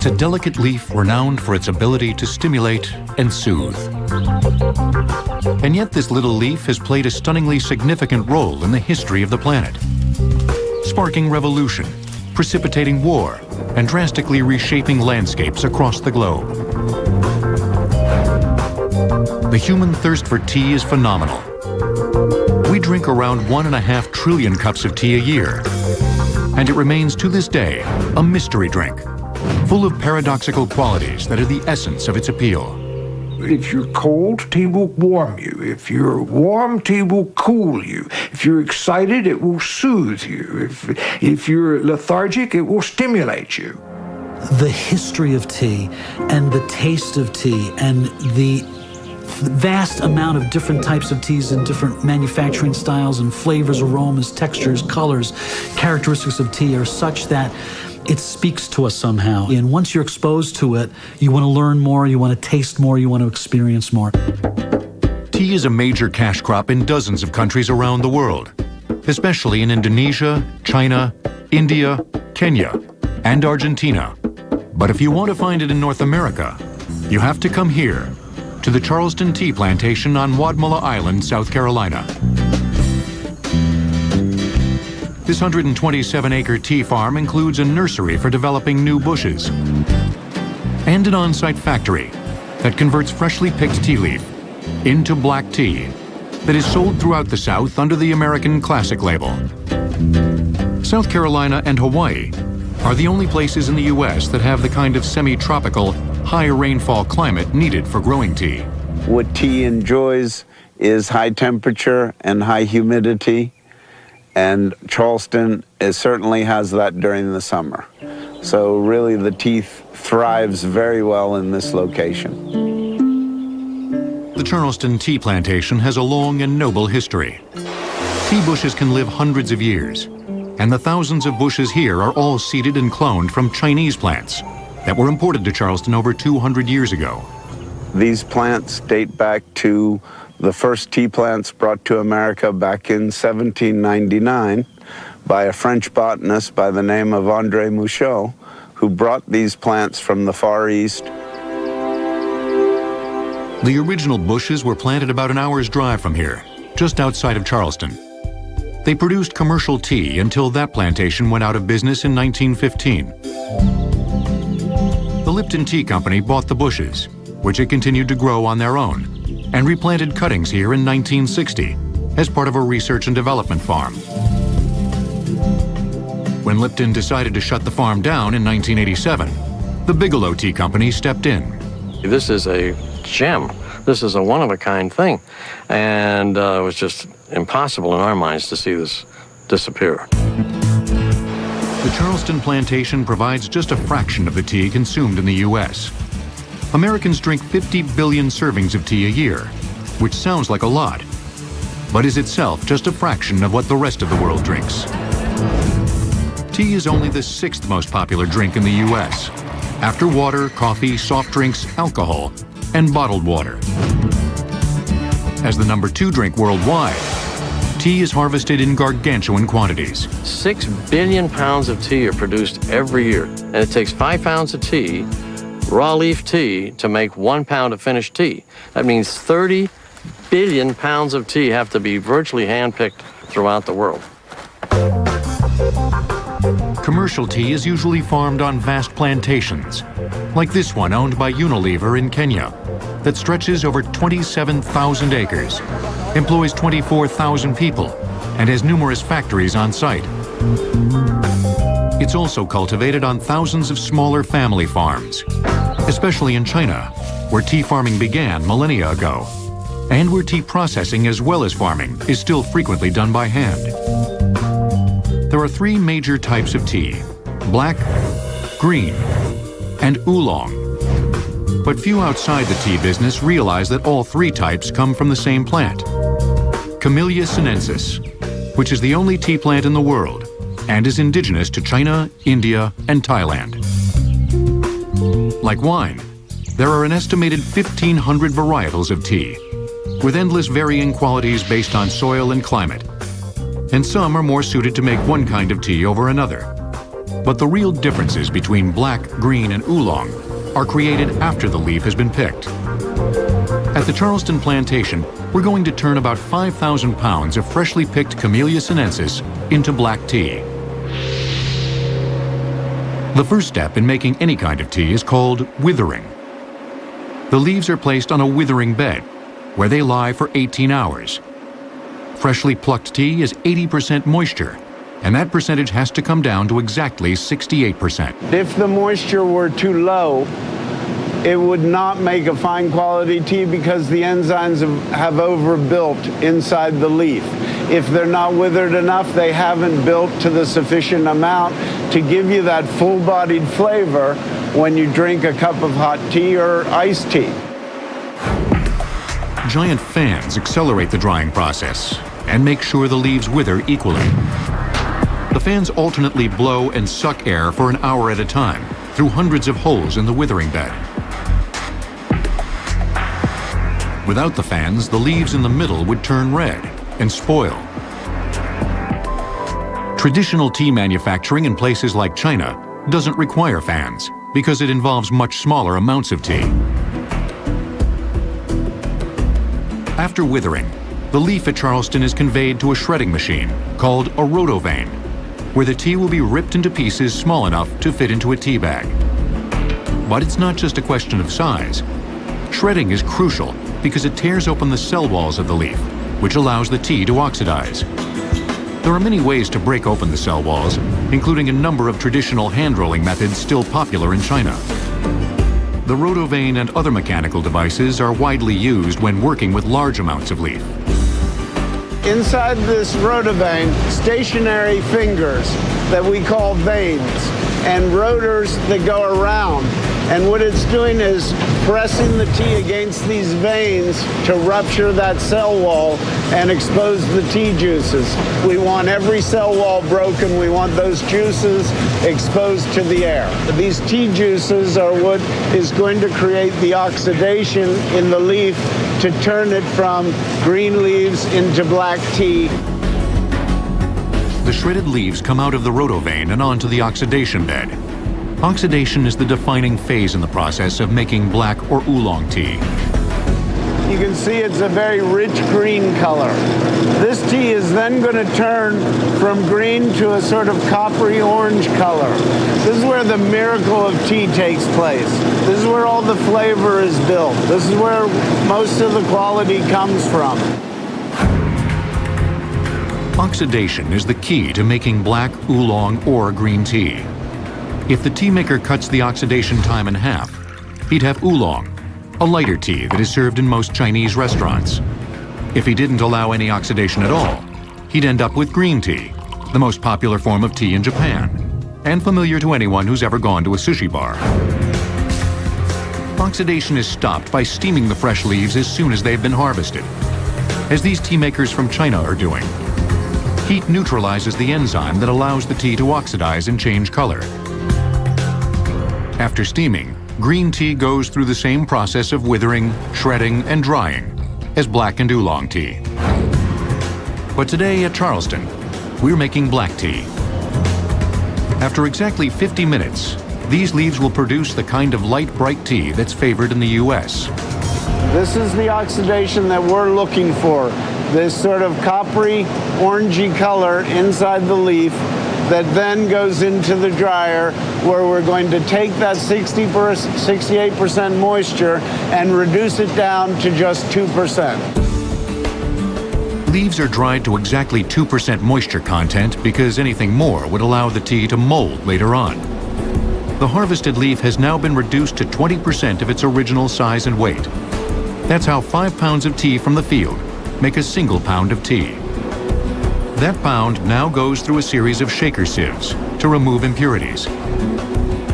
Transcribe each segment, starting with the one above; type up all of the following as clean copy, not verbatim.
It's a delicate leaf renowned for its ability to stimulate and soothe. And yet this little leaf has played a stunningly significant role in the history of the planet, sparking revolution, precipitating war, and drastically reshaping landscapes across the globe. The human thirst for tea is phenomenal. We drink around 1.5 trillion cups of tea a year, and it remains to this day a mystery drink, full of paradoxical qualities that are the essence of its appeal. If you're cold, tea will warm you. If you're warm, tea will cool you. If you're excited, it will soothe you. If you're lethargic, it will stimulate you. The history of tea and the taste of tea and the vast amount of different types of teas and different manufacturing styles and flavors, aromas, textures, colors, characteristics of tea are such that it speaks to us somehow. And once you're exposed to it, you want to learn more, you want to taste more, you want to experience more. Tea is a major cash crop in dozens of countries around the world, especially in Indonesia, China, India, Kenya, and Argentina. But if you want to find it in North America, you have to come here, to the Charleston Tea Plantation on Wadmalaw Island, South Carolina. This 127-acre tea farm includes a nursery for developing new bushes and an on-site factory that converts freshly picked tea leaf into black tea that is sold throughout the South under the American Classic label. South Carolina and Hawaii are the only places in the U.S. that have the kind of semi-tropical, high rainfall climate needed for growing tea. What tea enjoys is high temperature and high humidity, and Charleston certainly has that during the summer. So really the tea thrives very well in this location. The Charleston Tea Plantation has a long and noble history. Tea bushes can live hundreds of years, and the thousands of bushes here are all seeded and cloned from Chinese plants that were imported to Charleston over 200 years ago. These plants date back to the first tea plants brought to America back in 1799 by a French botanist by the name of André Mouchot, who brought these plants from the Far East. The original bushes were planted about an hour's drive from here, just outside of Charleston. They produced commercial tea until that plantation went out of business in 1915. The Lipton Tea Company bought the bushes, which it continued to grow on their own, and replanted cuttings here in 1960 as part of a research and development farm. When Lipton decided to shut the farm down in 1987, the Bigelow Tea Company stepped in. This is a gem. This is a one-of-a-kind thing, and it was just impossible in our minds to see this disappear. The Charleston plantation provides just a fraction of the tea consumed in the U.S. Americans drink 50 billion servings of tea a year, which sounds like a lot, but is itself just a fraction of what the rest of the world drinks. Tea is only the 6th most popular drink in the U.S., after water, coffee, soft drinks, alcohol, and bottled water. As the number 2 drink worldwide, tea is harvested in gargantuan quantities. 6 billion pounds of tea are produced every year, and it takes 5 pounds of tea, raw leaf tea, to make 1 pound of finished tea. That means 30 billion pounds of tea have to be virtually hand-picked throughout the world. Commercial tea is usually farmed on vast plantations, like this one owned by Unilever in Kenya, that stretches over 27,000 acres, employs 24,000 people, and has numerous factories on site. It's also cultivated on thousands of smaller family farms, especially in China, where tea farming began millennia ago, and where tea processing as well as farming is still frequently done by hand. There are 3 major types of tea: black, green, and oolong. But few outside the tea business realize that all 3 types come from the same plant, Camellia sinensis, which is the only tea plant in the world and is indigenous to China, India, and Thailand. Like wine, there are an estimated 1,500 varietals of tea, with endless varying qualities based on soil and climate, and some are more suited to make one kind of tea over another. But the real differences between black, green, and oolong are created after the leaf has been picked. At the Charleston plantation, we're going to turn about 5,000 pounds of freshly picked Camellia sinensis into black tea. The first step in making any kind of tea is called withering. The leaves are placed on a withering bed, where they lie for 18 hours. Freshly plucked tea is 80% moisture, and that percentage has to come down to exactly 68%. If the moisture were too low, it would not make a fine quality tea because the enzymes have overbuilt inside the leaf. If they're not withered enough, they haven't built to the sufficient amount to give you that full-bodied flavor when you drink a cup of hot tea or iced tea. Giant fans accelerate the drying process and make sure the leaves wither equally. The fans alternately blow and suck air for an hour at a time through hundreds of holes in the withering bed. Without the fans, the leaves in the middle would turn red and spoil. Traditional tea manufacturing in places like China doesn't require fans because it involves much smaller amounts of tea. After withering, the leaf at Charleston is conveyed to a shredding machine called a rotovane, where the tea will be ripped into pieces small enough to fit into a tea bag. But it's not just a question of size. Shredding is crucial because it tears open the cell walls of the leaf, which allows the tea to oxidize. There are many ways to break open the cell walls, including a number of traditional hand-rolling methods still popular in China. The rotovane and other mechanical devices are widely used when working with large amounts of leaf. Inside this rotovane, stationary fingers that we call veins and rotors that go around. And what it's doing is pressing the tea against these veins to rupture that cell wall and expose the tea juices. We want every cell wall broken. We want those juices exposed to the air. These tea juices are what is going to create the oxidation in the leaf to turn it from green leaves into black tea. The shredded leaves come out of the rotovane and onto the oxidation bed. Oxidation is the defining phase in the process of making black or oolong tea. You can see it's a very rich green color. This tea is then going to turn from green to a sort of coppery orange color. This is where the miracle of tea takes place. This is where all the flavor is built. This is where most of the quality comes from. Oxidation is the key to making black, oolong, or green tea. If the tea maker cuts the oxidation time in half, he'd have oolong, a lighter tea that is served in most Chinese restaurants. If he didn't allow any oxidation at all, he'd end up with green tea, the most popular form of tea in Japan, and familiar to anyone who's ever gone to a sushi bar. Oxidation is stopped by steaming the fresh leaves as soon as they've been harvested, as these tea makers from China are doing. Heat neutralizes the enzyme that allows the tea to oxidize and change color. After steaming, green tea goes through the same process of withering, shredding, and drying as black and oolong tea. But today at Charleston, we're making black tea. After exactly 50 minutes, these leaves will produce the kind of light, bright tea that's favored in the U.S. This is the oxidation that we're looking for. This sort of coppery, orangey color inside the leaf that then goes into the dryer, where we're going to take that 68% moisture and reduce it down to just 2%. Leaves are dried to exactly 2% moisture content because anything more would allow the tea to mold later on. The harvested leaf has now been reduced to 20% of its original size and weight. That's how 5 pounds of tea from the field make a single pound of tea. That pound now goes through a series of shaker sieves to remove impurities.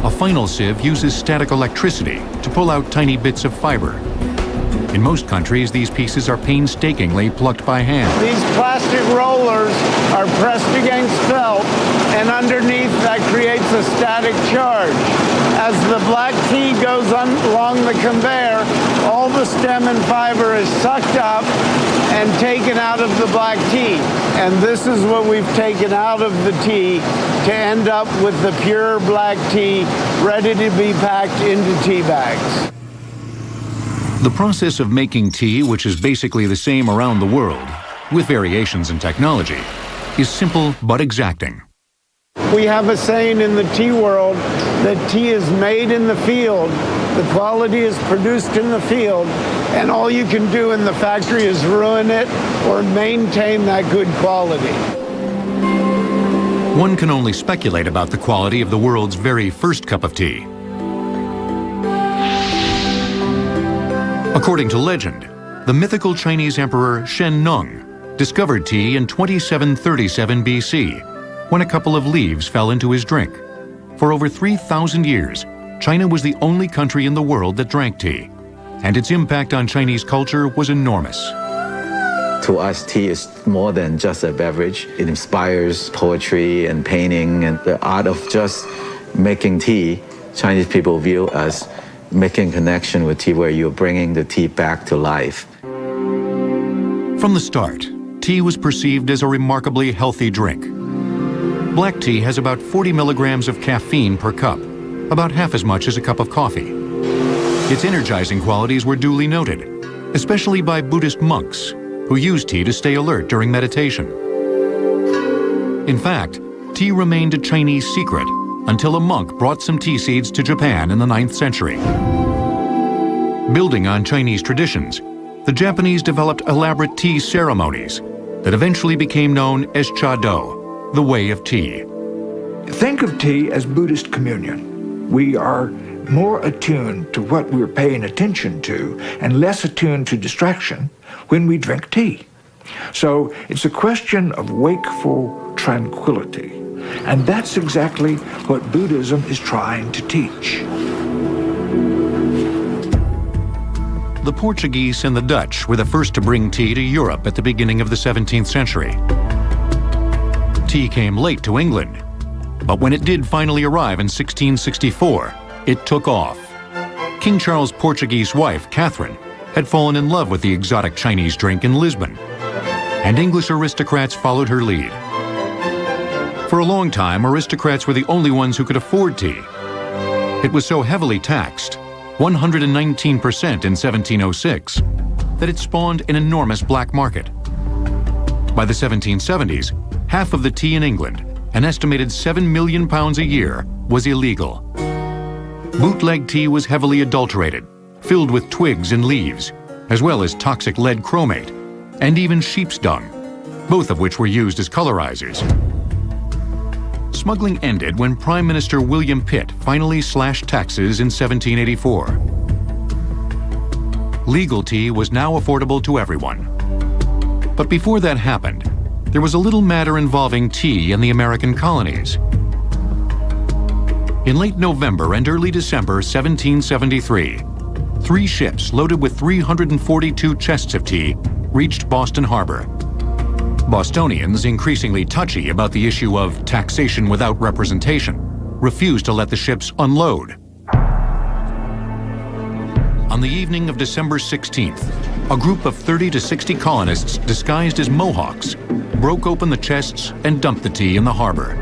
A final sieve uses static electricity to pull out tiny bits of fiber. In most countries, these pieces are painstakingly plucked by hand. These plastic rollers are pressed against felt, and underneath that creates a static charge. As the black tea goes along the conveyor, all the stem and fiber is sucked up and taken out of the black tea. And this is what we've taken out of the tea to end up with the pure black tea ready to be packed into tea bags. The process of making tea, which is basically the same around the world, with variations in technology, is simple but exacting. We have a saying in the tea world that tea is made in the field, the quality is produced in the field, and all you can do in the factory is ruin it or maintain that good quality. One can only speculate about the quality of the world's very first cup of tea. According to legend, the mythical Chinese emperor Shen Nung discovered tea in 2737 BC, when a couple of leaves fell into his drink. For over 3,000 years, China was the only country in the world that drank tea, and its impact on Chinese culture was enormous. To us, tea is more than just a beverage. It inspires poetry and painting and the art of just making tea. Chinese people view as making a connection with tea where you're bringing the tea back to life. From the start, tea was perceived as a remarkably healthy drink. Black tea has about 40 milligrams of caffeine per cup, about half as much as a cup of coffee. Its energizing qualities were duly noted, especially by Buddhist monks, who used tea to stay alert during meditation. In fact, tea remained a Chinese secret until a monk brought some tea seeds to Japan in the 9th century. Building on Chinese traditions, the Japanese developed elaborate tea ceremonies that eventually became known as cha do, the way of tea. Think of tea as Buddhist communion. We are more attuned to what we're paying attention to and less attuned to distraction when we drink tea. So it's a question of wakeful tranquility. And that's exactly what Buddhism is trying to teach. The Portuguese and the Dutch were the first to bring tea to Europe at the beginning of the 17th century. Tea came late to England, but when it did finally arrive in 1664, it took off. King Charles' Portuguese wife, Catherine, had fallen in love with the exotic Chinese drink in Lisbon, and English aristocrats followed her lead. For a long time, aristocrats were the only ones who could afford tea. It was so heavily taxed, 119% in 1706, that it spawned an enormous black market. By the 1770s, half of the tea in England, an estimated 7 million pounds a year, was illegal. Bootleg tea was heavily adulterated, filled with twigs and leaves, as well as toxic lead chromate, and even sheep's dung, both of which were used as colorizers. Smuggling ended when Prime Minister William Pitt finally slashed taxes in 1784. Legal tea was now affordable to everyone. But before that happened, there was a little matter involving tea in the American colonies. In late November and early December 1773, 3 ships loaded with 342 chests of tea reached Boston Harbor. Bostonians, increasingly touchy about the issue of taxation without representation, refused to let the ships unload. On the evening of December 16th, a group of 30 to 60 colonists disguised as Mohawks broke open the chests and dumped the tea in the harbor.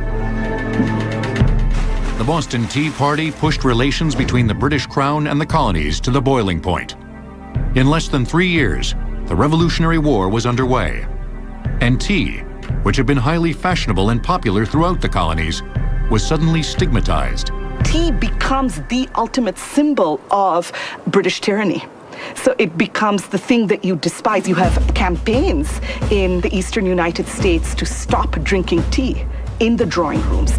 The Boston Tea Party pushed relations between the British Crown and the colonies to the boiling point. In less than 3 years, the Revolutionary War was underway, and tea, which had been highly fashionable and popular throughout the colonies, was suddenly stigmatized. Tea becomes the ultimate symbol of British tyranny. So it becomes the thing that you despise. You have campaigns in the eastern United States to stop drinking tea in the drawing rooms.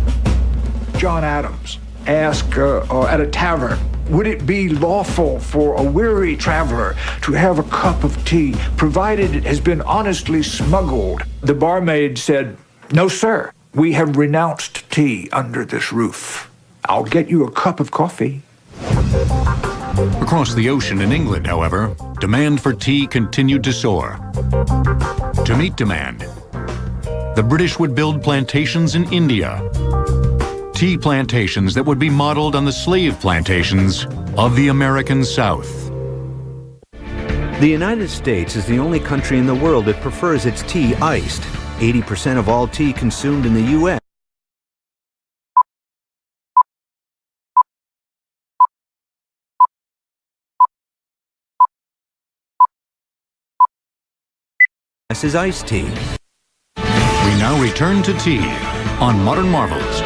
John Adams asked at a tavern, would it be lawful for a weary traveler to have a cup of tea, provided it has been honestly smuggled? The barmaid said, no, sir. We have renounced tea under this roof. I'll get you a cup of coffee. Across the ocean in England, however, demand for tea continued to soar. To meet demand, the British would build plantations in India. Tea plantations that would be modeled on the slave plantations of the American South. The United States is the only country in the world that prefers its tea iced. 80% of all tea consumed in the U.S. is iced tea. We now return to tea on Modern Marvels.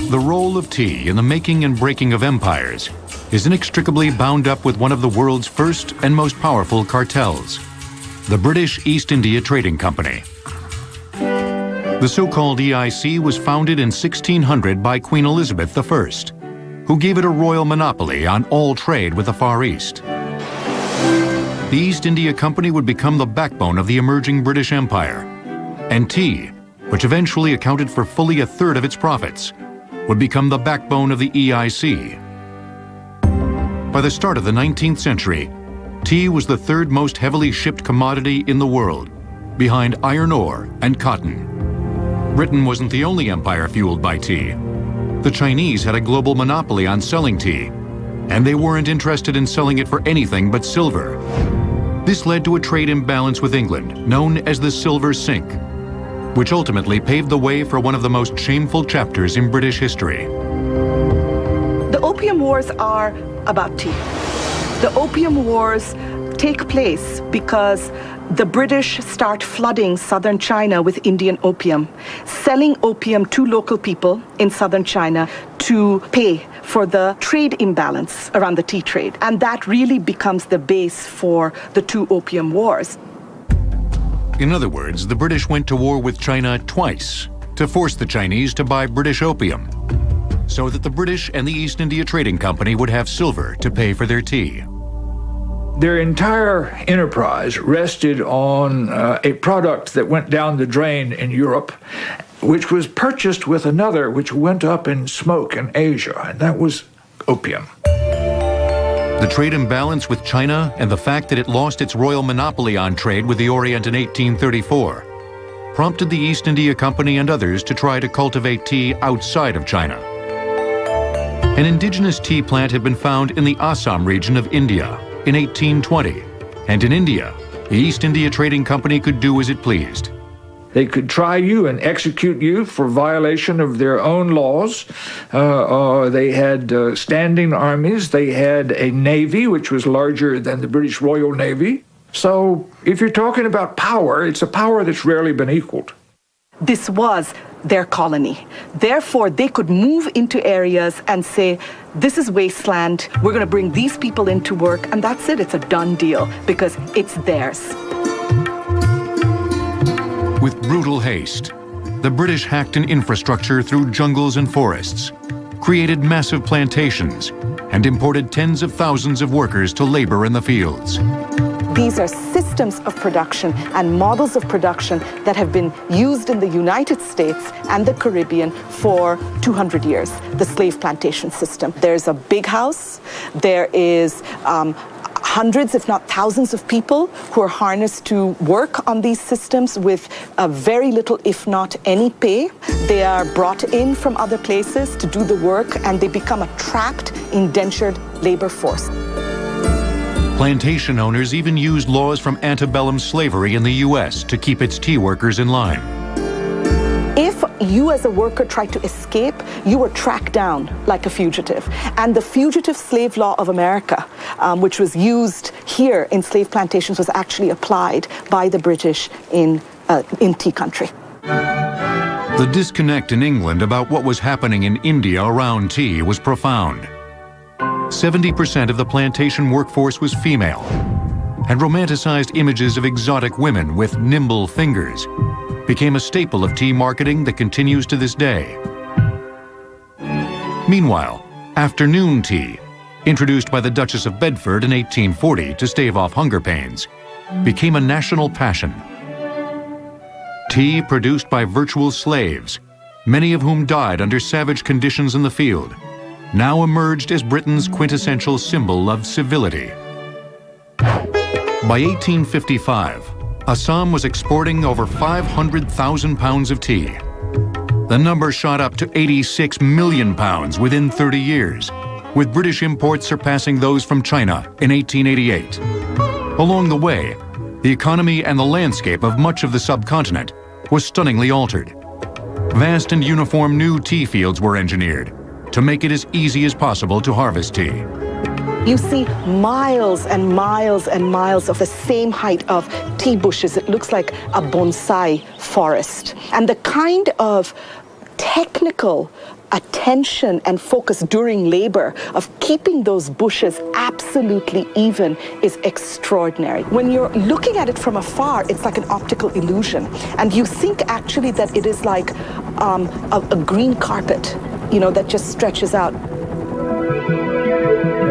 The role of tea in the making and breaking of empires is inextricably bound up with one of the world's first and most powerful cartels, the British East India Trading Company. The so-called EIC was founded in 1600 by Queen Elizabeth I, who gave it a royal monopoly on all trade with the Far East. The East India Company would become the backbone of the emerging British Empire, and tea, which eventually accounted for fully a third of its profits, would become the backbone of the EIC. By the start of the 19th century, tea was the third most heavily shipped commodity in the world, behind iron ore and cotton. Britain wasn't the only empire fueled by tea. The Chinese had a global monopoly on selling tea, and they weren't interested in selling it for anything but silver. This led to a trade imbalance with England, known as the Silver Sink, which ultimately paved the way for one of the most shameful chapters in British history. The Opium Wars are about tea. The Opium Wars take place because the British start flooding southern China with Indian opium, selling opium to local people in southern China to pay for the trade imbalance around the tea trade. And that really becomes the base for the two Opium Wars. In other words, the British went to war with China twice to force the Chinese to buy British opium, so that the British and the East India Trading Company would have silver to pay for their tea. Their entire enterprise rested on a product that went down the drain in Europe, which was purchased with another which went up in smoke in Asia, and that was opium. The trade imbalance with China and the fact that it lost its royal monopoly on trade with the Orient in 1834 prompted the East India Company and others to try to cultivate tea outside of China. An indigenous tea plant had been found in the Assam region of India in 1820, and in India, the East India Trading Company could do as it pleased. They could try you and execute you for violation of their own laws. They had standing armies. They had a navy, which was larger than the British Royal Navy. So if you're talking about power, it's a power that's rarely been equaled. This was their colony. Therefore, they could move into areas and say, this is wasteland, we're going to bring these people into work, and that's it. It's a done deal because it's theirs. With brutal haste, the British hacked an infrastructure through jungles and forests, created massive plantations, and imported tens of thousands of workers to labor in the fields. These are systems of production and models of production that have been used in the United States and the Caribbean for 200 years, the slave plantation system. There's a big house, there is hundreds, if not thousands of people who are harnessed to work on these systems with very little, if not any pay. They are brought in from other places to do the work, and they become a trapped, indentured labor force. Plantation owners even used laws from antebellum slavery in the U.S. to keep its tea workers in line. If you as a worker tried to escape, you were tracked down like a fugitive. And the fugitive slave law of America, which was used here in slave plantations, was actually applied by the British in tea country. The disconnect in England about what was happening in India around tea was profound. 70% of the plantation workforce was female, and romanticized images of exotic women with nimble fingers became a staple of tea marketing that continues to this day. Meanwhile, afternoon tea, introduced by the Duchess of Bedford in 1840 to stave off hunger pains, became a national passion. Tea produced by virtual slaves, many of whom died under savage conditions in the field, now emerged as Britain's quintessential symbol of civility. By 1855, Assam was exporting over 500,000 pounds of tea. The number shot up to 86 million pounds within 30 years, with British imports surpassing those from China in 1888. Along the way, the economy and the landscape of much of the subcontinent was stunningly altered. Vast and uniform new tea fields were engineered to make it as easy as possible to harvest tea. You see miles and miles and miles of the same height of tea bushes. It looks like a bonsai forest. And the kind of technical attention and focus during labor of keeping those bushes absolutely even is extraordinary. When you're looking at it from afar, it's like an optical illusion. And you think actually that it is like a green carpet, you know, that just stretches out.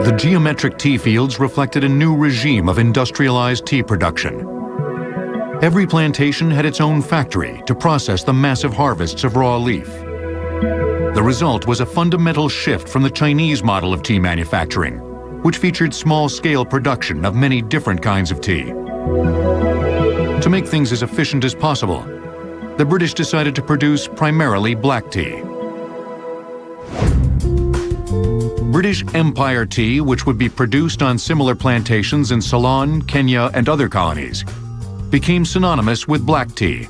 The geometric tea fields reflected a new regime of industrialized tea production. Every plantation had its own factory to process the massive harvests of raw leaf. The result was a fundamental shift from the Chinese model of tea manufacturing, which featured small-scale production of many different kinds of tea. To make things as efficient as possible, the British decided to produce primarily black tea. British Empire tea, which would be produced on similar plantations in Ceylon, Kenya, and other colonies, became synonymous with black tea.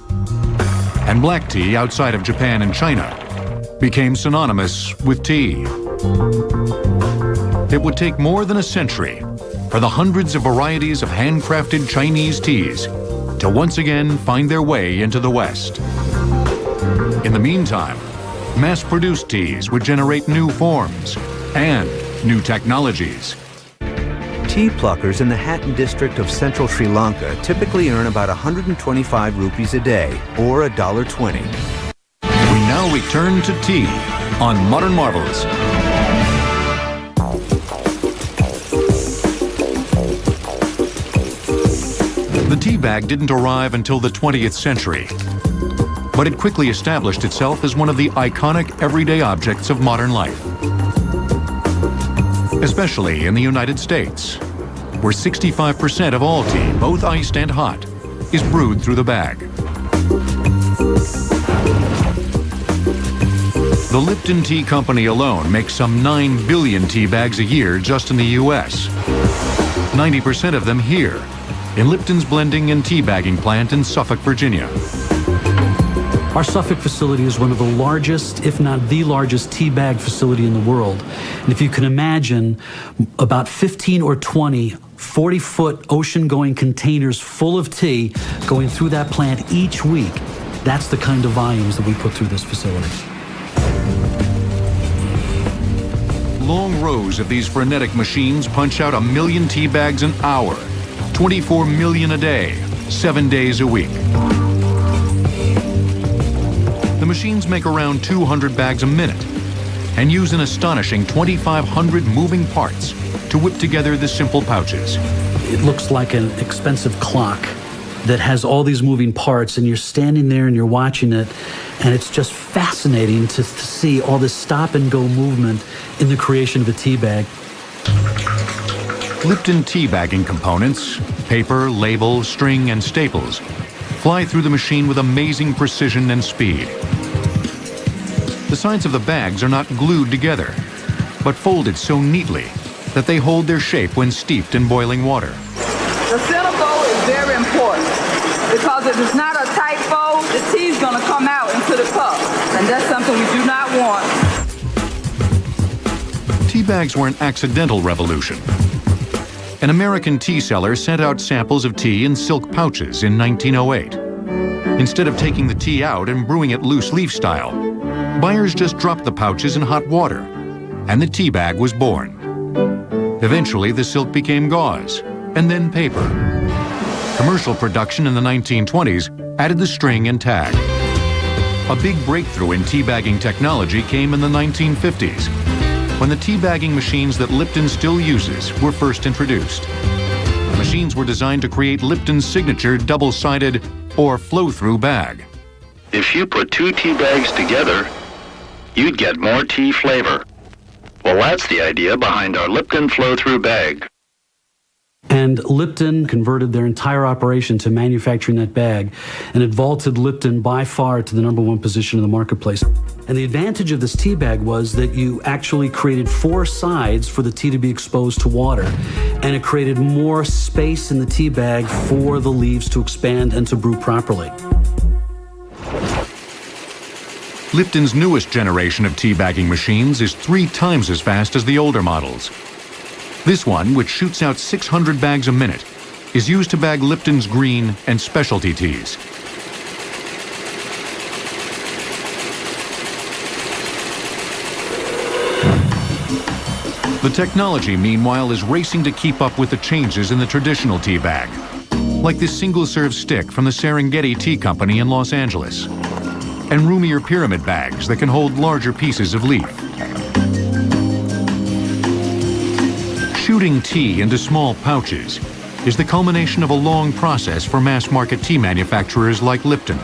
And black tea outside of Japan and China became synonymous with tea. It would take more than a century for the hundreds of varieties of handcrafted Chinese teas to once again find their way into the West. In the meantime, mass-produced teas would generate new forms and new technologies. Tea pluckers in the Hatton district of central Sri Lanka typically earn about 125 rupees a day, or $1.20. We now return to tea on Modern Marvels. The tea bag didn't arrive until the 20th century, but it quickly established itself as one of the iconic everyday objects of modern life. Especially in the United States, where 65% of all tea, both iced and hot, is brewed through the bag. The Lipton Tea Company alone makes some 9 billion tea bags a year just in the U.S. 90% of them here, in Lipton's blending and tea bagging plant in Suffolk, Virginia. Our Suffolk facility is one of the largest, if not the largest, tea bag facility in the world. And if you can imagine, about 15 or 20 40-foot ocean-going containers full of tea going through that plant each week, that's the kind of volumes that we put through this facility. Long rows of these frenetic machines punch out 1 million tea bags an hour, 24 million a day, 7 days a week. The machines make around 200 bags a minute and use an astonishing 2,500 moving parts to whip together the simple pouches. It looks like an expensive clock that has all these moving parts, and you're standing there and you're watching it, and it's just fascinating to see all this stop-and-go movement in the creation of a tea bag. Lipton tea bagging components, paper, label, string, and staples, fly through the machine with amazing precision and speed. The sides of the bags are not glued together, but folded so neatly that they hold their shape when steeped in boiling water. The center fold is very important because if it's not a tight fold, the tea is going to come out into the cup, and that's something we do not want. Tea bags were an accidental revolution. An American tea seller sent out samples of tea in silk pouches in 1908. Instead of taking the tea out and brewing it loose leaf style, buyers just dropped the pouches in hot water, and the tea bag was born. Eventually, the silk became gauze, and then paper. Commercial production in the 1920s added the string and tag. A big breakthrough in tea bagging technology came in the 1950s, when the tea bagging machines that Lipton still uses were first introduced. The machines were designed to create Lipton's signature double-sided or flow-through bag. If you put 2 tea bags together, you'd get more tea flavor. Well, that's the idea behind our Lipton flow-through bag. And Lipton converted their entire operation to manufacturing that bag, and it vaulted Lipton by far to the #1 position in the marketplace. And the advantage of this tea bag was that you actually created 4 sides for the tea to be exposed to water, and it created more space in the tea bag for the leaves to expand and to brew properly. Lipton's newest generation of tea bagging machines is 3 times as fast as the older models. This one, which shoots out 600 bags a minute, is used to bag Lipton's green and specialty teas. The technology, meanwhile, is racing to keep up with the changes in the traditional tea bag, like this single-serve stick from the Serengeti Tea Company in Los Angeles, and roomier pyramid bags that can hold larger pieces of leaf. Shooting tea into small pouches is the culmination of a long process for mass-market tea manufacturers like Lipton.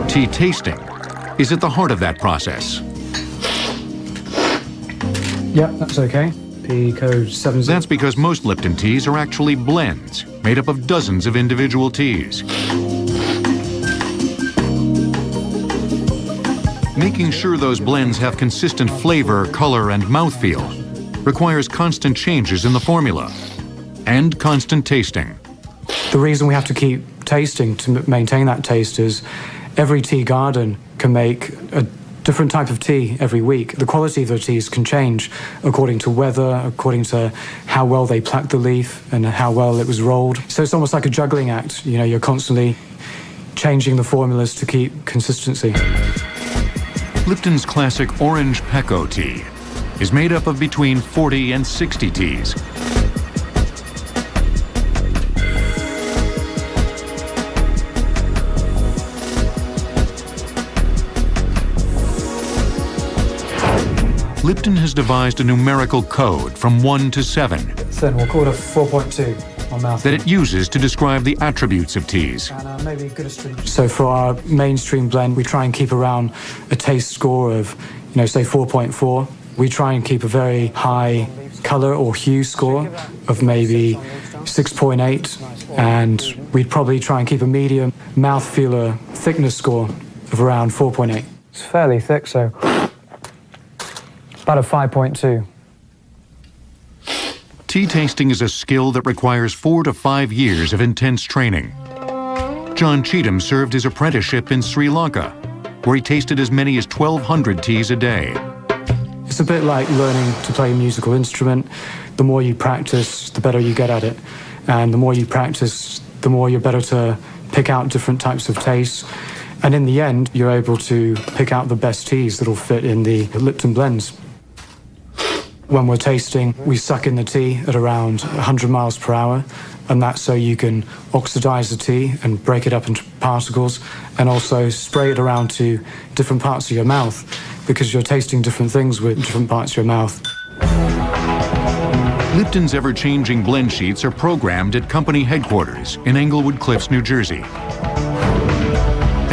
Tea tasting is at the heart of that process. Yeah, that's okay. P code 70. That's because most Lipton teas are actually blends made up of dozens of individual teas. Making sure those blends have consistent flavor, color, and mouthfeel requires constant changes in the formula and constant tasting. The reason we have to keep tasting to maintain that taste is every tea garden can make a different type of tea every week. The quality of the teas can change according to weather, according to how well they plucked the leaf and how well it was rolled. So it's almost like a juggling act. You know, you're constantly changing the formulas to keep consistency. Lipton's classic orange Peco tea is made up of between 40 and 60 teas. Lipton has devised a numerical code from 1 to 7 Then we'll call it a 4.2 on mouth. that it uses to describe the attributes of teas. And maybe good astringent. So for our mainstream blend, we try and keep around a taste score of, you know, say 4.4. We try and keep a very high color or hue score of maybe 6.8, and we'd probably try and keep a medium mouthfeel or thickness score of around 4.8. It's fairly thick, so about a 5.2. Tea tasting is a skill that requires 4 to 5 years of intense training. John Cheatham served his apprenticeship in Sri Lanka, where he tasted as many as 1,200 teas a day. It's a bit like learning to play a musical instrument. The more you practice, the better you get at it. And the more you practice, the more you're better to pick out different types of tastes. And in the end, you're able to pick out the best teas that'll fit in the Lipton blends. When we're tasting, we suck in the tea at around 100 miles per hour, and that's so you can oxidize the tea and break it up into particles, and also spray it around to different parts of your mouth, because you're tasting different things with different parts of your mouth. Lipton's ever-changing blend sheets are programmed at company headquarters in Englewood Cliffs, New Jersey,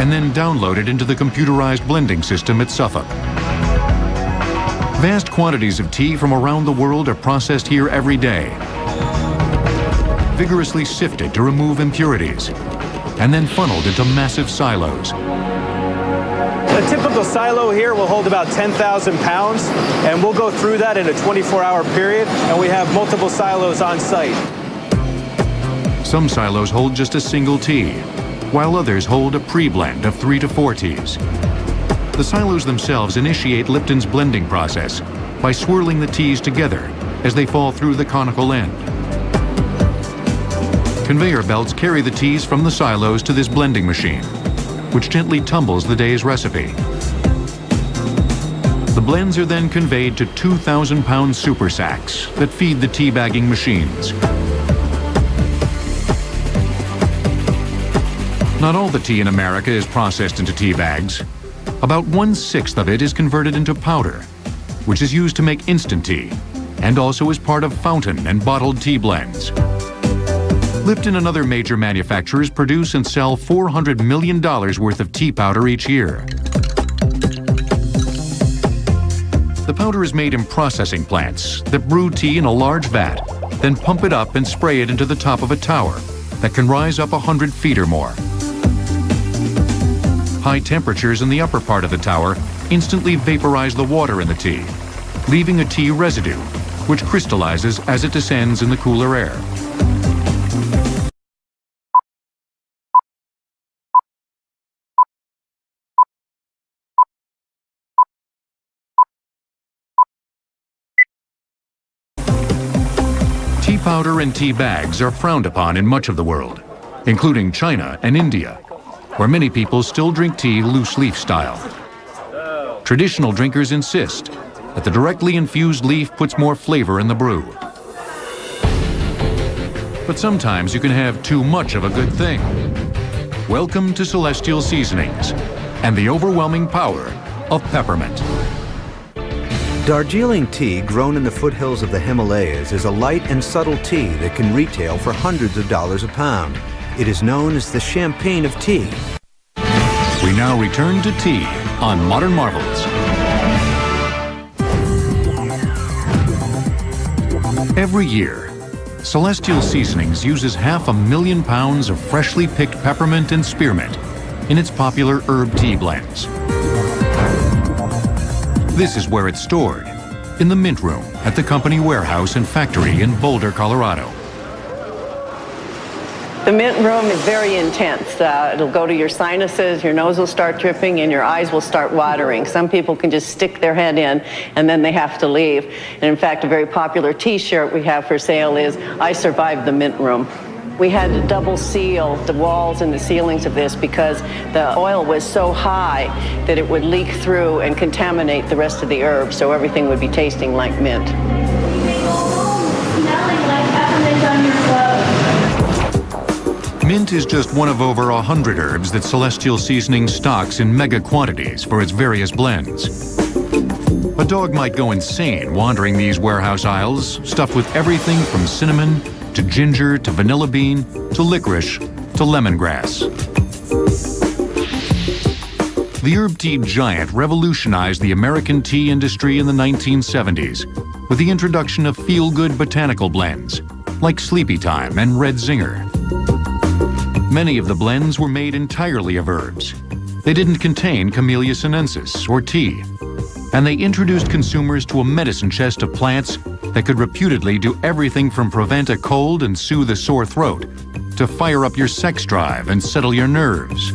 and then downloaded into the computerized blending system at Suffolk. Vast quantities of tea from around the world are processed here every day, vigorously sifted to remove impurities, and then funneled into massive silos. A typical silo here will hold about 10,000 pounds, and we'll go through that in a 24-hour period, and we have multiple silos on site. Some silos hold just a single tea, while others hold a pre-blend of 3 to 4 teas. The silos themselves initiate Lipton's blending process by swirling the teas together as they fall through the conical end. Conveyor belts carry the teas from the silos to this blending machine, which gently tumbles the day's recipe. The blends are then conveyed to 2,000-pound super sacks that feed the tea bagging machines. Not all the tea in America is processed into tea bags. About 1/6 of it is converted into powder, which is used to make instant tea, and also is part of fountain and bottled tea blends. Lipton and other major manufacturers produce and sell $400 million worth of tea powder each year. The powder is made in processing plants that brew tea in a large vat, then pump it up and spray it into the top of a tower that can rise up 100 feet or more. High temperatures in the upper part of the tower instantly vaporize the water in the tea, leaving a tea residue, which crystallizes as it descends in the cooler air. Tea powder and tea bags are frowned upon in much of the world, including China and India, where many people still drink tea loose leaf style. Traditional drinkers insist that the directly infused leaf puts more flavor in the brew. But sometimes you can have too much of a good thing. Welcome to Celestial Seasonings and the overwhelming power of peppermint. Darjeeling tea, grown in the foothills of the Himalayas, is a light and subtle tea that can retail for hundreds of dollars a pound. It is known as the champagne of tea. We now return to tea on Modern Marvels. Every year, Celestial Seasonings uses 500,000 pounds of freshly picked peppermint and spearmint in its popular herb tea blends. This is where it's stored, in the mint room at the company warehouse and factory in Boulder, Colorado. The mint room is very intense. It'll go to your sinuses, your nose will start dripping, and your eyes will start watering. Some people can just stick their head in, and then they have to leave. And in fact, a very popular t-shirt we have for sale is, "I survived the mint room." We had to double seal the walls and the ceilings of this because the oil was so high that it would leak through and contaminate the rest of the herbs, so everything would be tasting like mint. Mint is just one of over 100 herbs that Celestial Seasoning stocks in mega quantities for its various blends. A dog might go insane wandering these warehouse aisles, stuffed with everything from cinnamon to ginger to vanilla bean to licorice to lemongrass. The herb tea giant revolutionized the American tea industry in the 1970s with the introduction of feel-good botanical blends like Sleepy Time and Red Zinger. Many of the blends were made entirely of herbs. They didn't contain Camellia sinensis or tea, and they introduced consumers to a medicine chest of plants that could reputedly do everything from prevent a cold and soothe a sore throat to fire up your sex drive and settle your nerves.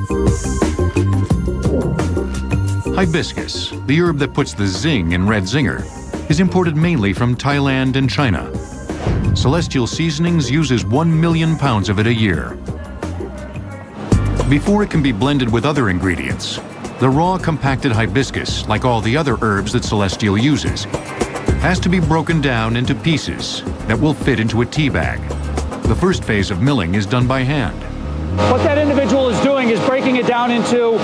Hibiscus, the herb that puts the zing in Red Zinger, is imported mainly from Thailand and China. Celestial Seasonings uses 1 million pounds of it a year. Before it can be blended with other ingredients, the raw compacted hibiscus, like all the other herbs that Celestial uses, has to be broken down into pieces that will fit into a tea bag. The first phase of milling is done by hand. What that individual is doing is breaking it down into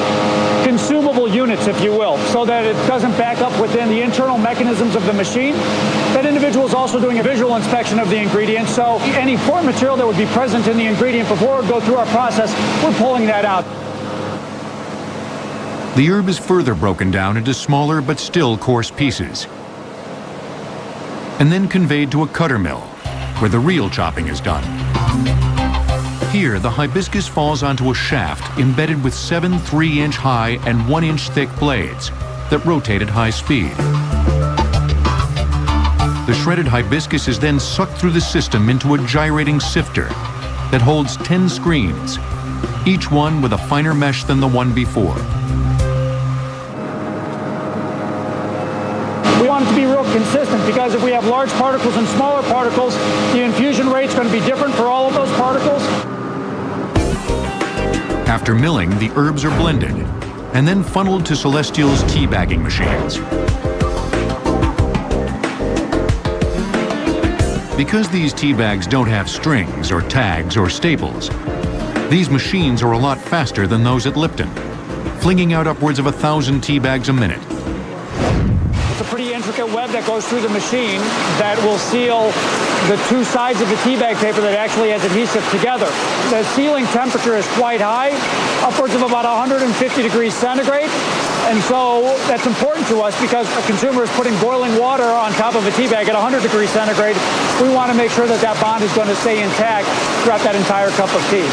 consumable units, if you will, so that it doesn't back up within the internal mechanisms of the machine. That individual is also doing a visual inspection of the ingredients, so any foreign material that would be present in the ingredient before we go through our process, we're pulling that out. The herb is further broken down into smaller but still coarse pieces, and then conveyed to a cutter mill, where the real chopping is done. Here, the hibiscus falls onto a shaft embedded with 7 3-inch high and 1-inch thick blades that rotate at high speed. The shredded hibiscus is then sucked through the system into a gyrating sifter that holds 10 screens, each one with a finer mesh than the one before. We want it to be real consistent because if we have large particles and smaller particles, the infusion rate's going to be different for all of those particles. After milling, the herbs are blended and then funneled to Celestial's tea bagging machines. Because these tea bags don't have strings or tags or staples, these machines are a lot faster than those at Lipton, flinging out upwards of 1,000 tea bags a minute. It's a pretty intricate web that goes through the machine that will seal the 2 sides of the tea bag paper that actually has adhesive together. The sealing temperature is quite high, upwards of about 150 degrees centigrade. And so that's important to us because a consumer is putting boiling water on top of a tea bag at 100 degrees centigrade. We want to make sure that that bond is going to stay intact throughout that entire cup of tea.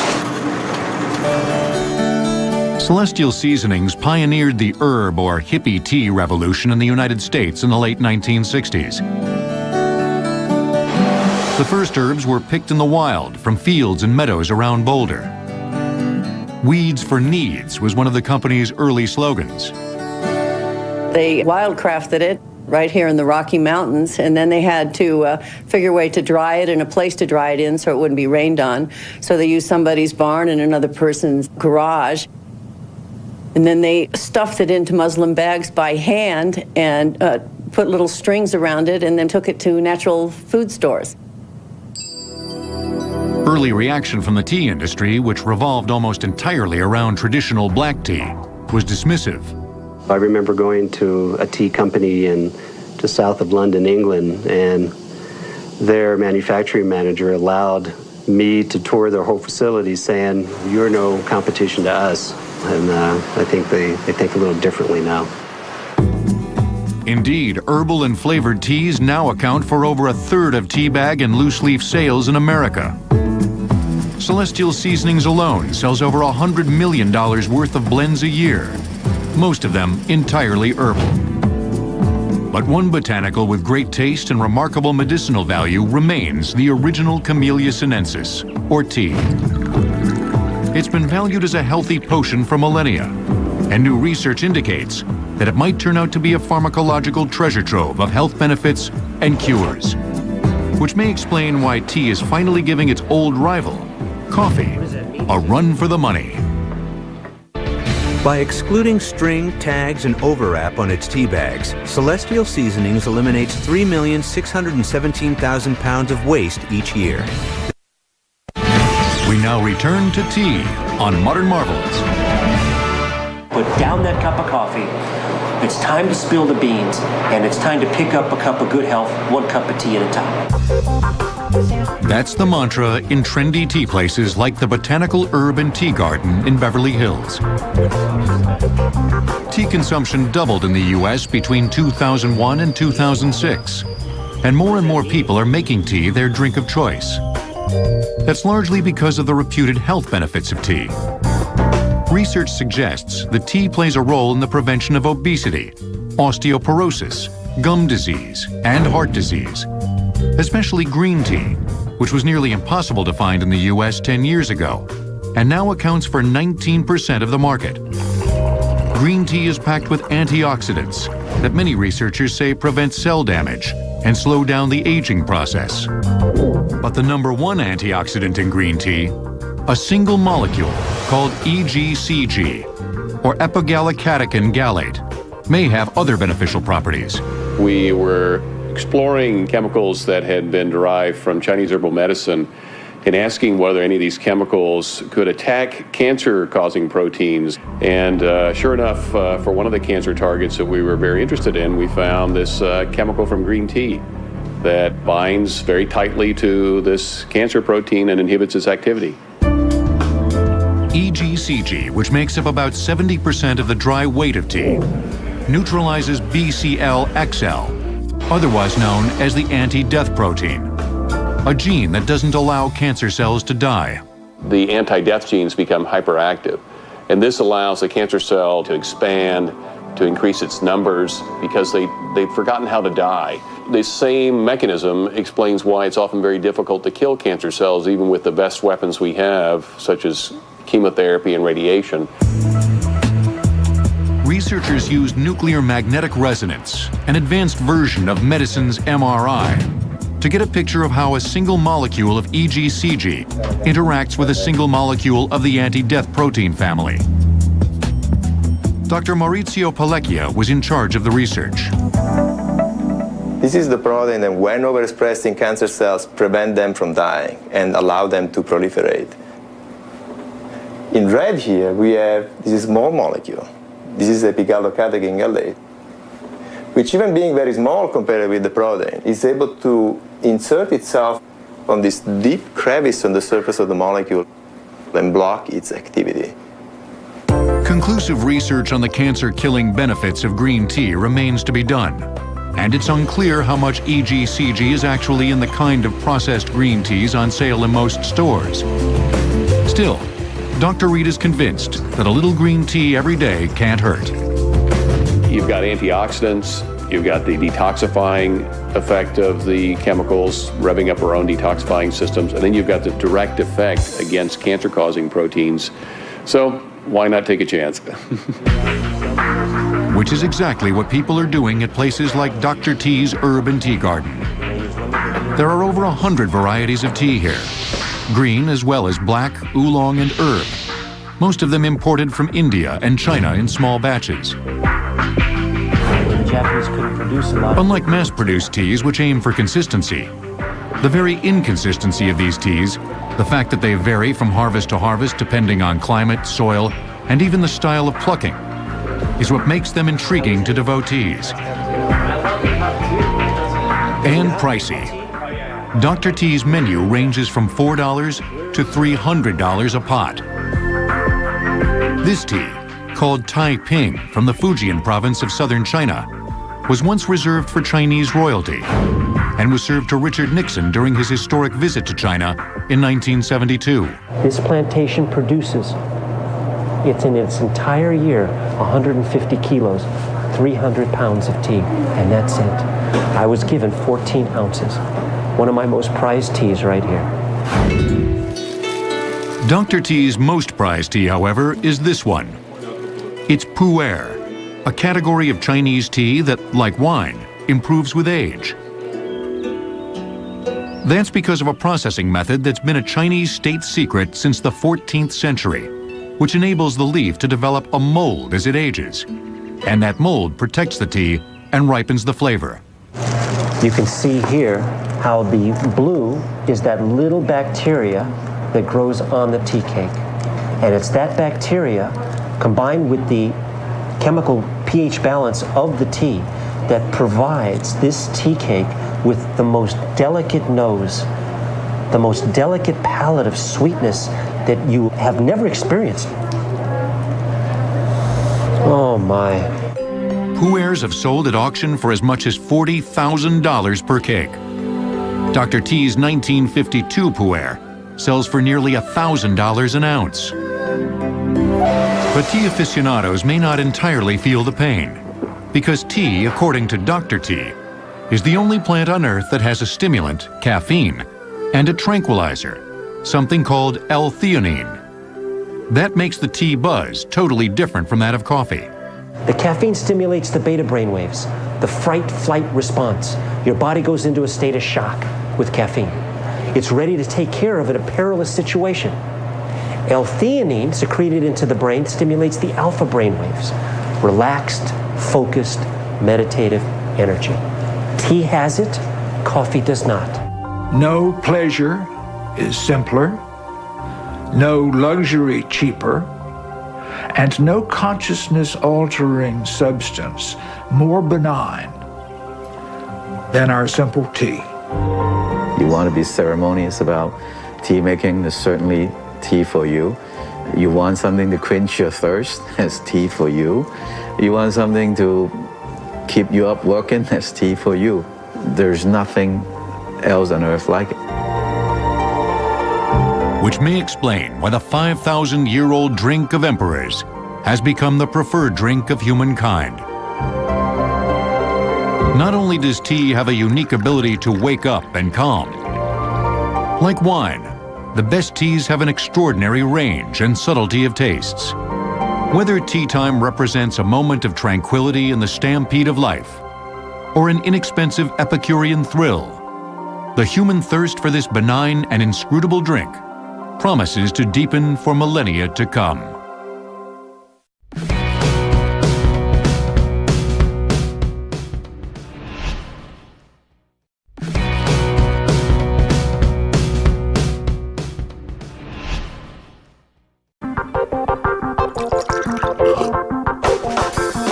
Celestial Seasonings pioneered the herb or hippie tea revolution in the United States in the late 1960s. The first herbs were picked in the wild from fields and meadows around Boulder. Weeds for needs was one of the company's early slogans. They wildcrafted it right here in the Rocky Mountains, and then they had to figure a way to dry it and a place to dry it in so it wouldn't be rained on. So they used somebody's barn and another person's garage. And then they stuffed it into muslin bags by hand and put little strings around it and then took it to natural food stores. Early reaction from the tea industry, which revolved almost entirely around traditional black tea, was dismissive. I remember going to a tea company just south of London, England, and their manufacturing manager allowed me to tour their whole facility saying, "You're no competition to us." And I think they think a little differently now. Indeed, herbal and flavored teas now account for over a third of tea bag and loose leaf sales in America. Celestial Seasonings alone sells over $100 million worth of blends a year, most of them entirely herbal. But one botanical with great taste and remarkable medicinal value remains the original Camellia sinensis, or tea. It's been valued as a healthy potion for millennia, and new research indicates that it might turn out to be a pharmacological treasure trove of health benefits and cures, which may explain why tea is finally giving its old rival, coffee, a run for the money. By excluding string, tags, and overwrap on its tea bags, Celestial Seasonings eliminates 3,617,000 pounds of waste each year. We now return to tea on Modern Marvels. Put down that cup of coffee. It's time to spill the beans, and it's time to pick up a cup of good health, one cup of tea at a time. That's the mantra in trendy tea places like the Botanical Herb and Tea Garden in Beverly Hills. Tea consumption doubled in the U.S. between 2001 and 2006, and more people are making tea their drink of choice. That's largely because of the reputed health benefits of tea. Research suggests that tea plays a role in the prevention of obesity, osteoporosis, gum disease, and heart disease, especially green tea, which was nearly impossible to find in the U.S. 10 years ago, and now accounts for 19% of the market. Green tea is packed with antioxidants that many researchers say prevent cell damage and slow down the aging process. But the number one antioxidant in green tea, a single molecule called EGCG, or epigallocatechin gallate, may have other beneficial properties. We were exploring chemicals that had been derived from Chinese herbal medicine and asking whether any of these chemicals could attack cancer-causing proteins. And sure enough, for one of the cancer targets that we were very interested in, we found this chemical from green tea that binds very tightly to this cancer protein and inhibits its activity. EGCG, which makes up about 70% of the dry weight of tea, neutralizes BCL-XL, otherwise known as the anti-death protein, a gene that doesn't allow cancer cells to die. The anti-death genes become hyperactive, and this allows the cancer cell to expand, to increase its numbers, because they've forgotten how to die. The same mechanism explains why it's often very difficult to kill cancer cells, even with the best weapons we have, such as chemotherapy and radiation. Researchers used nuclear magnetic resonance, an advanced version of medicine's MRI, to get a picture of how a single molecule of EGCG interacts with a single molecule of the anti-death protein family. Dr. Maurizio Palecchia was in charge of the research. This is the protein that, when overexpressed in cancer cells, prevent them from dying and allow them to proliferate. In red here, we have this small molecule. This is epigallocatechin gallate, which, even being very small compared with the protein, is able to insert itself on this deep crevice on the surface of the molecule and block its activity. Conclusive research on the cancer-killing benefits of green tea remains to be done, and it's unclear how much EGCG is actually in the kind of processed green teas on sale in most stores. Still, Dr. Reed is convinced that a little green tea every day can't hurt. You've got antioxidants, you've got the detoxifying effect of the chemicals, revving up our own detoxifying systems, and then you've got the direct effect against cancer-causing proteins. So why not take a chance? Which is exactly what people are doing at places like Dr. T's Herb and Tea Garden. There are over 100 varieties of tea here, green as well as black, oolong, and herb, most of them imported from India and China in small batches. Unlike mass-produced teas, which aim for consistency, the very inconsistency of these teas, the fact that they vary from harvest to harvest depending on climate, soil, and even the style of plucking, is what makes them intriguing to devotees. And pricey. Dr. T's menu ranges from $4 to $300 a pot. This tea, called Tai Ping from the Fujian province of southern China, was once reserved for Chinese royalty and was served to Richard Nixon during his historic visit to China in 1972. This plantation produces, it's in its entire year, 150 kilos, 300 pounds of tea, and that's it. I was given 14 ounces. One of my most prized teas right here. Dr. T's most prized tea, however, is this one. It's pu'er, a category of Chinese tea that, like wine, improves with age. That's because of a processing method that's been a Chinese state secret since the 14th century, which enables the leaf to develop a mold as it ages. And that mold protects the tea and ripens the flavor. You can see here how the blue is that little bacteria that grows on the tea cake. And it's that bacteria combined with the chemical pH balance of the tea that provides this tea cake with the most delicate nose, the most delicate palate of sweetness that you have never experienced. Oh my. Pu'ers have sold at auction for as much as $40,000 per cake. Dr. T's 1952 pu'er sells for nearly $1,000 an ounce. But tea aficionados may not entirely feel the pain, because tea, according to Dr. T, is the only plant on Earth that has a stimulant, caffeine, and a tranquilizer, something called L-theanine. That makes the tea buzz totally different from that of coffee. The caffeine stimulates the beta brainwaves, the fight-flight response. Your body goes into a state of shock with caffeine. It's ready to take care of it in a perilous situation. L-theanine, secreted into the brain, stimulates the alpha brainwaves, relaxed, focused, meditative energy. Tea has it, coffee does not. No pleasure is simpler, no luxury cheaper, and no consciousness-altering substance more benign than our simple tea. You want to be ceremonious about tea making, there's certainly tea for you. You want something to quench your thirst, there's tea for you. You want something to keep you up working, there's tea for you. There's nothing else on earth like it. Which may explain why the 5,000-year-old drink of emperors has become the preferred drink of humankind. Not only does tea have a unique ability to wake up and calm, like wine, the best teas have an extraordinary range and subtlety of tastes. Whether tea time represents a moment of tranquility in the stampede of life, or an inexpensive Epicurean thrill, the human thirst for this benign and inscrutable drink promises to deepen for millennia to come.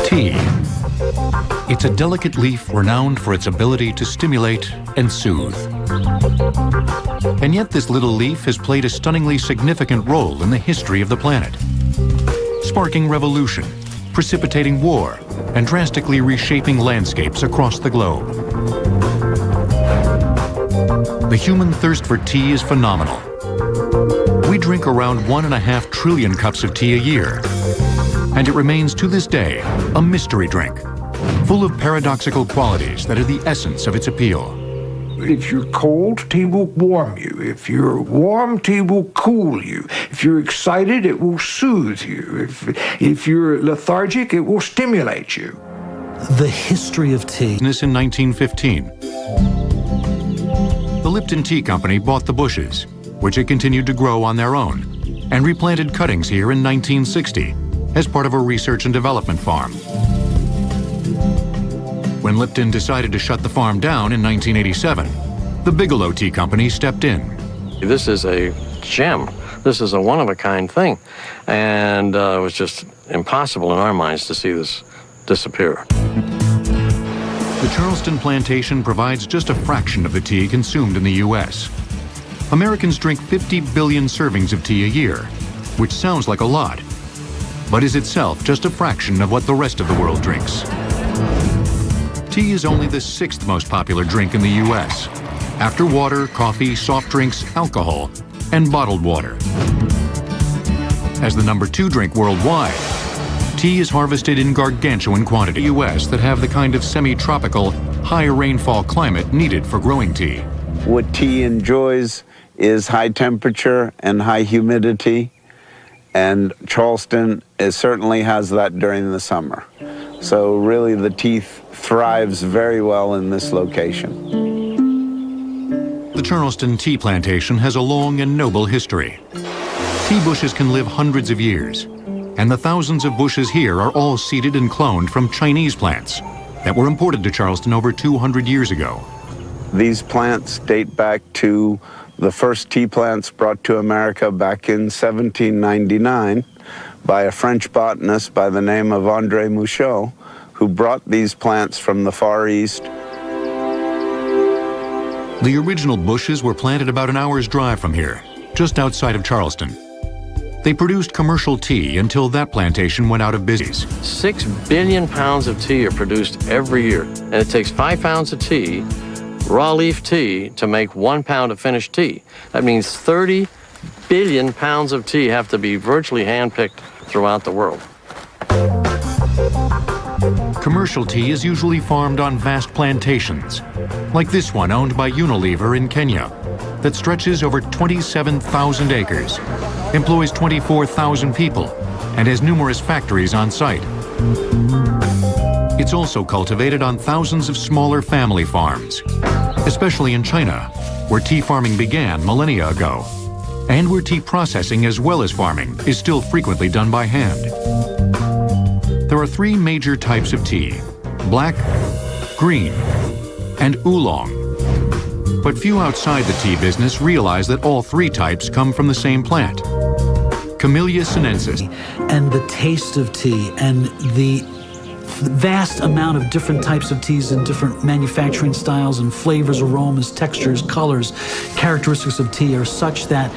Tea. It's a delicate leaf renowned for its ability to stimulate and soothe. And yet this little leaf has played a stunningly significant role in the history of the planet, sparking revolution, precipitating war, and drastically reshaping landscapes across the globe. The human thirst for tea is phenomenal. We drink around 1.5 trillion cups of tea a year. And it remains to this day a mystery drink, full of paradoxical qualities that are the essence of its appeal. If you're cold, tea will warm you. If you're warm, tea will cool you. If you're excited, it will soothe you. If you're lethargic, it will stimulate you. The history of tea. This in 1915. The Lipton Tea Company bought the bushes, which it continued to grow on their own, and replanted cuttings here in 1960 as part of a research and development farm. When Lipton decided to shut the farm down in 1987, the Bigelow Tea Company stepped in. This is a gem. This is a one-of-a-kind thing. And it was just impossible in our minds to see this disappear. The Charleston plantation provides just a fraction of the tea consumed in the U.S. Americans drink 50 billion servings of tea a year, which sounds like a lot, but is itself just a fraction of what the rest of the world drinks. Tea is only the 6th most popular drink in the U.S., after water, coffee, soft drinks, alcohol, and bottled water. As the number 2 drink worldwide, tea is harvested in gargantuan quantity in the U.S. that have the kind of semi-tropical, high rainfall climate needed for growing tea. What tea enjoys is high temperature and high humidity, and Charleston certainly has that during the summer. So really the tea thrives very well in this location. The Charleston tea plantation has a long and noble history. Tea bushes can live hundreds of years, and the thousands of bushes here are all seeded and cloned from Chinese plants that were imported to Charleston over 200 years ago. These plants date back to the first tea plants brought to America back in 1799 by a French botanist by the name of André Mouchot, who brought these plants from the Far East. The original bushes were planted about an hour's drive from here, just outside of Charleston. They produced commercial tea until that plantation went out of business. 6 billion pounds of tea are produced every year, and it takes 5 pounds of tea, raw leaf tea, to make 1 pound of finished tea. That means 30 billion pounds of tea have to be virtually handpicked throughout the world. Commercial tea is usually farmed on vast plantations, like this one owned by Unilever in Kenya, that stretches over 27,000 acres, employs 24,000 people, and has numerous factories on site. It's also cultivated on thousands of smaller family farms, especially in China, where tea farming began millennia ago, and where tea processing as well as farming is still frequently done by hand. There are 3 major types of tea: black, green, and oolong. But few outside the tea business realize that all 3 types come from the same plant, Camellia sinensis. And the taste of tea and the vast amount of different types of teas and different manufacturing styles and flavors, aromas, textures, colors, characteristics of tea are such that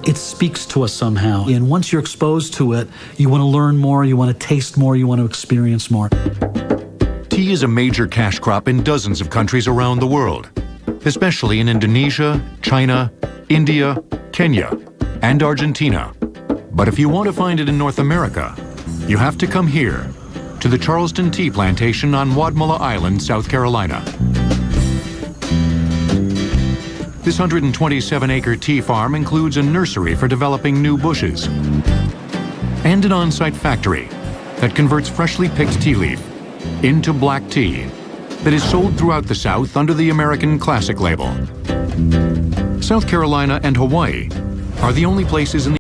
it speaks to us somehow. And once you're exposed to it, you want to learn more, you want to taste more, you want to experience more. Tea is a major cash crop in dozens of countries around the world, especially in Indonesia, China, India, Kenya, and Argentina. But if you want to find it in North America, you have to come here, to the Charleston Tea Plantation on Wadmalaw Island, South Carolina. This 127-acre tea farm includes a nursery for developing new bushes and an on-site factory that converts freshly picked tea leaf into black tea that is sold throughout the South under the American Classic label. South Carolina and Hawaii are the only places in the